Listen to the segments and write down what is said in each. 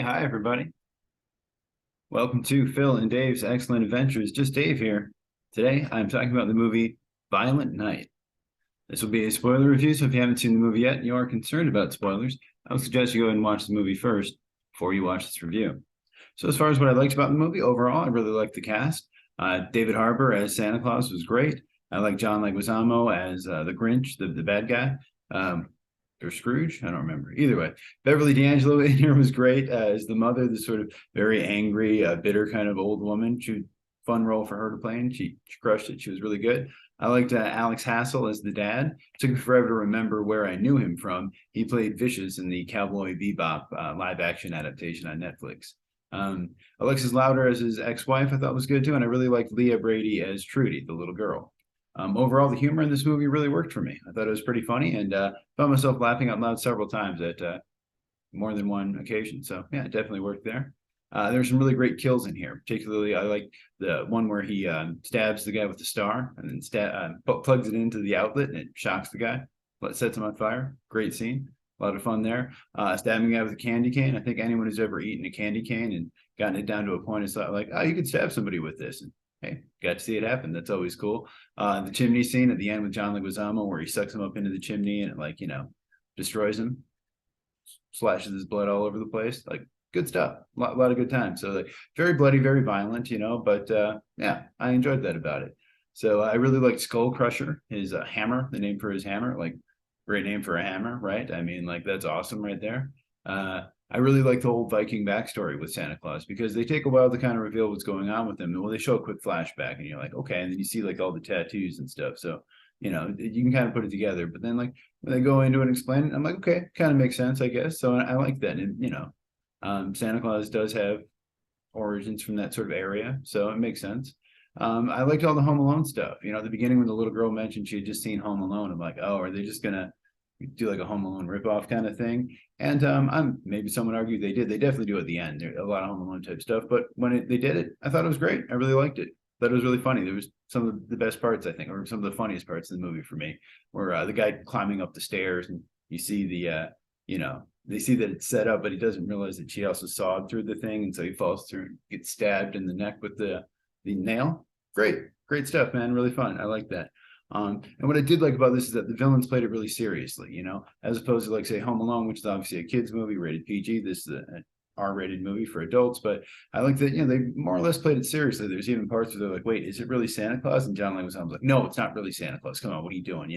Hi everybody. Welcome to Phil and Dave's Excellent Adventures. Just Dave here. Today I'm talking about the movie Violent Night. This will be a spoiler review, so if you haven't seen the movie yet and you are concerned about spoilers, I would suggest you go ahead and watch the movie first before you watch this review. So as far as what I liked about the movie, overall, I really liked the cast. David Harbour as Santa Claus was great. I like John Leguizamo as the Grinch, the bad guy. Or Scrooge, I don't remember. Either way, Beverly D'Angelo in here was great as the mother, the sort of very angry, bitter kind of old woman. Fun role for her to play, and she crushed it. She was really good. I liked Alex Hassell as the dad. It took me forever to remember where I knew him from. He played Vicious in the Cowboy Bebop live action adaptation on Netflix. Alexis Louder as his ex-wife I thought was good too, and I really liked Leah Brady as Trudy, the little girl. Overall, the humor in this movie really worked for me. I thought it was pretty funny, and found myself laughing out loud several times at more than one occasion. So yeah, it definitely worked there. There's some really great kills in here. Particularly, I like the one where he stabs the guy with the star and then plugs it into the outlet and it shocks the guy, sets him on fire. Great scene. A lot of fun there. Stabbing a guy with a candy cane. I think anyone who's ever eaten a candy cane and gotten it down to a point is like, oh, you could stab somebody with this. And hey, got to see it happen. That's always cool. The chimney scene at the end with John Leguizamo, where he sucks him up into the chimney and it destroys him, slashes his blood all over the place. Like, good stuff. A lot of good times. So very bloody, very violent, but yeah, I enjoyed that about it. So I really liked Skull Crusher, his hammer, the name for his hammer. Like, great name for a hammer, right? I mean, like, that's awesome right there. I really like the whole Viking backstory with Santa Claus because they take a while to kind of reveal what's going on with him. Well, they show a quick flashback and you're like, okay. And then you see like all the tattoos and stuff. So, you can kind of put it together. But then like when they go into it and explain it, I'm like, okay, kind of makes sense, I guess. So I like that. And, Santa Claus does have origins from that sort of area. So it makes sense. I liked all the Home Alone stuff. At the beginning when the little girl mentioned she had just seen Home Alone, I'm like, oh, are they just going to do like a Home Alone ripoff kind of thing? And maybe someone argued they did. They definitely do at the end. There's a lot of Home Alone type stuff. But when they did it, I thought it was great. I really liked it. Thought it was really funny. There was some of the best parts, I think, or some of the funniest parts of the movie for me, where the guy climbing up the stairs and you see they see that it's set up, but he doesn't realize that she also sawed through the thing, and so he falls through and gets stabbed in the neck with the nail. Great stuff, man. Really fun. I like that. And what I did like about this is that the villains played it really seriously, as opposed to like say Home Alone, which is obviously a kids movie rated PG. This is an R-rated movie for adults, but I like that, they more or less played it seriously. There's even parts where they're like, wait, is it really Santa Claus? And John Leguizamo like, no, it's not really Santa Claus. Come on, what are you doing?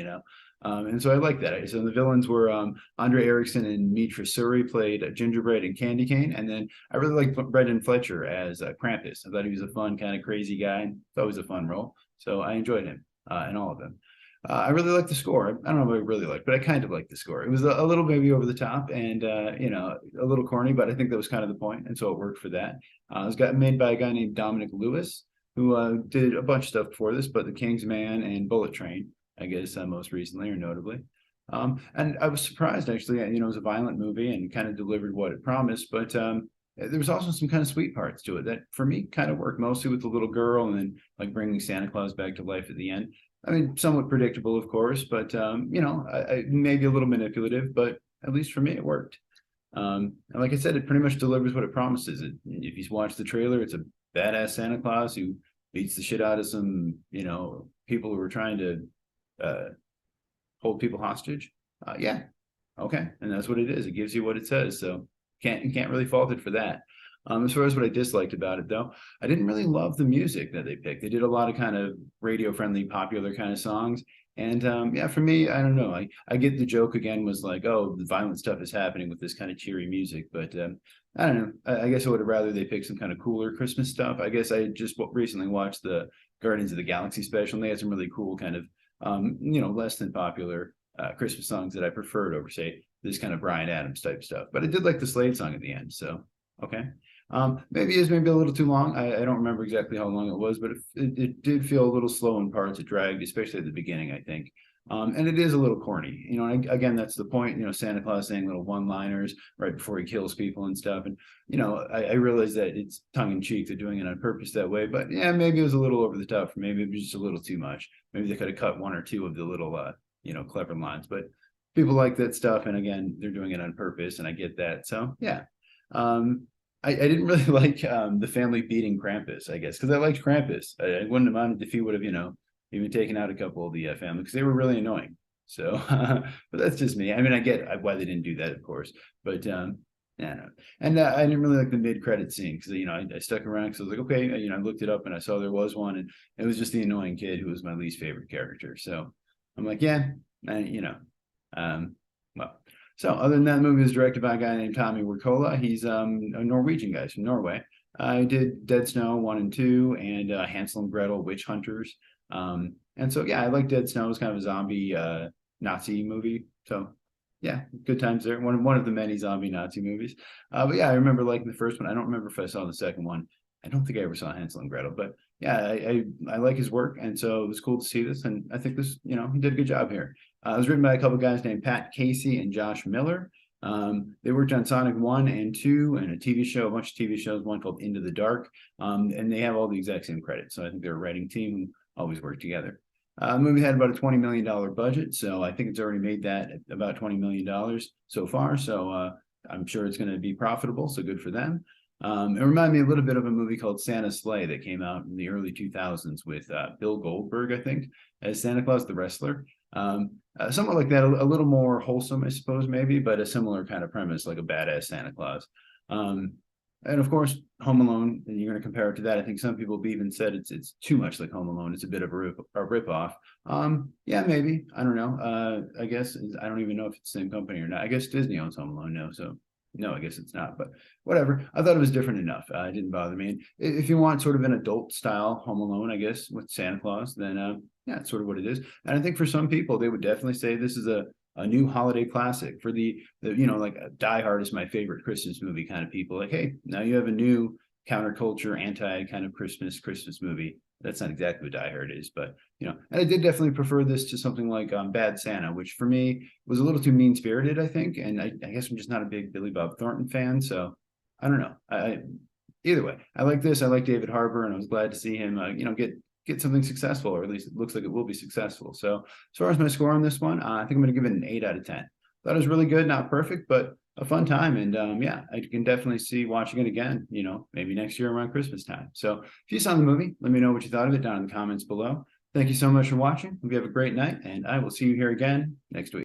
And so I like that. So the villains were Andre Erickson and Mitra Suri played Gingerbread and Candy Cane. And then I really liked Brendan Fletcher as Krampus. I thought he was a fun, kind of crazy guy. That was a fun role. So I enjoyed him in all of them. I really like the score. I don't know if I really liked, but I kind of liked the score. It was a little maybe over the top and, a little corny, but I think that was kind of the point. And so it worked for that. It was made by a guy named Dominic Lewis, who did a bunch of stuff before this, but The King's Man and Bullet Train, I guess, most recently or notably. And I was surprised, actually. It was a violent movie and kind of delivered what it promised, but there was also some kind of sweet parts to it that for me kind of worked, mostly with the little girl and then like bringing Santa Claus back to life at the end. I mean, somewhat predictable, of course, but I maybe a little manipulative, but at least for me, it worked. And like I said, it pretty much delivers what it promises. If you watch the trailer, it's a badass Santa Claus who beats the shit out of some, people who are trying to hold people hostage. Yeah, okay, and that's what it is. It gives you what it says, so you can't really fault it for that. As far as what I disliked about it, though, I didn't really love the music that they picked. They did a lot of kind of radio-friendly, popular kind of songs. And yeah, for me, I don't know. I get the joke again was like, oh, the violent stuff is happening with this kind of cheery music. But I don't know. I guess I would have rather they pick some kind of cooler Christmas stuff. I guess I just recently watched the Guardians of the Galaxy special, and they had some really cool kind of, less than popular Christmas songs that I preferred over, say, this kind of Bryan Adams type stuff. But I did like the Slade song at the end. So, okay. Maybe it's maybe a little too long. I don't remember exactly how long it was, but it did feel a little slow in parts. It dragged, especially at the beginning, I think. And it is a little corny, and again, that's the point, Santa Claus saying little one-liners right before he kills people and stuff. And, I realize that it's tongue in cheek. They're doing it on purpose that way, but yeah, maybe it was a little over the top, or maybe it was just a little too much. Maybe they could have cut one or two of the little, clever lines, but people like that stuff. And again, they're doing it on purpose and I get that. So yeah. I didn't really like the family beating Krampus, I guess, because I liked Krampus. I wouldn't have minded if he would have, even taken out a couple of the family because they were really annoying. So, but that's just me. I mean, I get why they didn't do that, of course, but yeah, no. And I didn't really like the mid-credit scene because I stuck around because I was like, okay, I looked it up and I saw there was one, and it was just the annoying kid who was my least favorite character. So I'm like, yeah, um, well. So other than that, the movie was directed by a guy named Tommy Wirkola. He's a Norwegian guy from Norway. I did Dead Snow 1 and 2 and Hansel and Gretel Witch Hunters. And so yeah, I like Dead Snow. It's kind of a zombie Nazi movie. So yeah, good times there. One of the many zombie Nazi movies. But yeah, I remember liking the first one. I don't remember if I saw the second one. I don't think I ever saw Hansel and Gretel, but yeah, I like his work, and so it was cool to see this. And I think this, he did a good job here. It was written by a couple guys named Pat Casey and Josh Miller. They worked on Sonic 1 and 2 and a TV show, a bunch of TV shows, one called Into the Dark. And they have all the exact same credits. So I think they're a writing team who always work together. The movie had about a $20 million budget. So I think it's already made that about $20 million so far. So I'm sure it's going to be profitable. So good for them. It reminded me a little bit of a movie called Santa's Slay that came out in the early 2000s with Bill Goldberg, I think, as Santa Claus the wrestler. Somewhat like that, a little more wholesome, I suppose, maybe, but a similar kind of premise, like a badass Santa Claus. And of course, Home Alone, and you're going to compare it to that. I think some people have even said it's too much like Home Alone. It's a bit of a rip off. Yeah, maybe. I don't know. I guess I don't even know if it's the same company or not. I guess Disney owns Home Alone now, so no, I guess it's not, but whatever. I thought it was different enough. It didn't bother me. And if you want sort of an adult style Home Alone, I guess, with Santa Claus, then yeah, it's sort of what it is. And I think for some people, they would definitely say this is a new holiday classic for the like Die Hard is my favorite Christmas movie kind of people. Like, hey, now you have a new counterculture, anti kind of Christmas movie. That's not exactly what Die Hard is, but and I did definitely prefer this to something like Bad Santa, which for me was a little too mean spirited, I think. And I guess I'm just not a big Billy Bob Thornton fan, so I don't know. Either way, I like this. I like David Harbour, and I was glad to see him, get something successful, or at least it looks like it will be successful. So as far as my score on this one, I think I'm going to give it an 8 out of 10. Thought it was really good, not perfect, but a fun time. And yeah, I can definitely see watching it again, maybe next year around Christmas time. So if you saw the movie, let me know what you thought of it down in the comments below. Thank you so much for watching. Hope you have a great night, and I will see you here again next week.